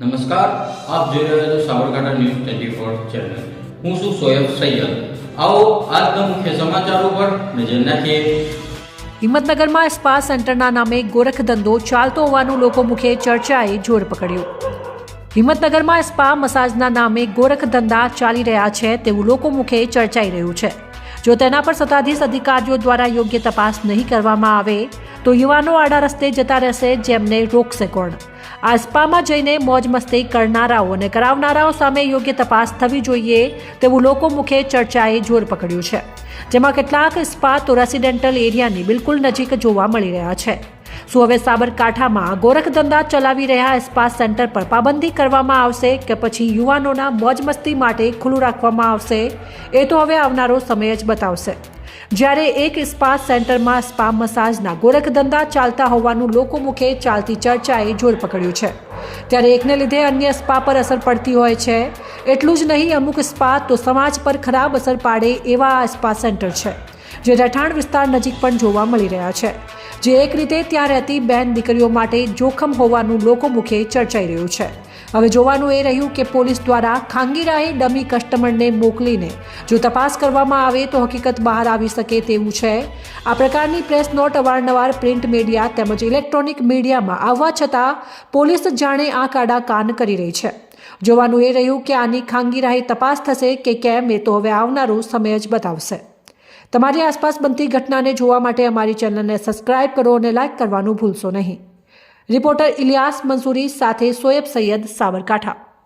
નમસ્કાર, આપ જોઈ રહ્યા છો સાબરકાંઠા ન્યૂઝ 24 ચેનલ. હું છું સોયબ સૈયદ. આવો આજના મુખ્ય સમાચારો પર નજર નાખીએ. હિંમતનગરમાં સ્પા સેન્ટરના નામે ગોરખધંધો ચાલતો હોવાનું લોકો મુખે ચર્ચાએ જોર પકડ્યું. હિંમતનગરમાં સ્પા મસાજના નામે ગોરખધંધા ચાલી રહ્યા છે તેવું લોકો મુખે ચર્ચાઈ રહ્યું છે. જો તેના પર સત્તાધીશ અધિકારીઓ દ્વારા યોગ્ય તપાસ નહીં કરવામાં આવે તો યુવાનો આડા રસ્તે જતા રહેશે, જેમને રોકશે કોણ? આ સ્પામાં જઈને મોજ મસ્તી કરનારાઓ અને કરાવનારાઓ સામે યોગ્ય તપાસ થવી જોઈએ તેવું લોકો મુખે ચર્ચાએ જોર પકડ્યું છે. જેમાં કેટલાક સ્પા તો રેસિડેન્ટલ એરિયાની બિલકુલ નજીક જોવા મળી રહ્યા છે. શું હવે સાબરકાંઠામાં ગોરખધંધા ચલાવી રહ્યા સ્પા સેન્ટર પર પાબંદી કરવામાં આવશે કે પછી યુવાનોના મોજ મસ્તી માટે ખુલ્લું રાખવામાં આવશે? એ તો હવે આવનારો સમય જ બતાવશે. જ્યારે એક સ્પા સેન્ટરમાં સ્પા મસાજના ગોરખધંધા ચાલતા હોવાનું લોકો મુખે ચાલતી ચર્ચાએ જોર પકડ્યું છે, ત્યારે એકને લીધે અન્ય સ્પા પર અસર પડતી હોય છે. એટલું જ નહીં, અમુક સ્પા તો સમાજ પર ખરાબ અસર પાડે એવા આ સ્પા સેન્ટર છે, જે રહેઠાણ વિસ્તાર નજીક પણ જોવા મળી રહ્યા છે, જે એક રીતે ત્યાં રહેતી બહેન દીકરીઓ માટે જોખમ હોવાનું લોકો મુખે ચર્ચાઈ રહ્યું છે. હવે જોવાનું એ રહ્યું કે પોલીસ દ્વારા ખાનગી રાહે ડમી કસ્ટમરને મોકલીને જો તપાસ કરવામાં આવે તો હકીકત બહાર આવી શકે તેવું છે. આ પ્રકારની પ્રેસ નોટ અવારનવાર પ્રિન્ટ મીડિયા તેમજ ઇલેક્ટ્રોનિક મીડિયામાં આવવા છતાં પોલીસ જાણે આંખ આડા કાન કરી રહી છે. જોવાનું એ રહ્યું કે આની ખાનગી રાહે તપાસ થશે કે કેમ, એ તો હવે આવનારો સમય જ બતાવશે. તમારી આસપાસ બનતી ઘટનાને જોવા માટે અમારી ચેનલને સબસ્ક્રાઇબ કરો અને લાઇક કરવાનું ભૂલશો નહીં. રિપોર્ટર ઇલિયાસ મંસૂરી સાથે સોયબ સૈયદ, સાબરકાંઠા.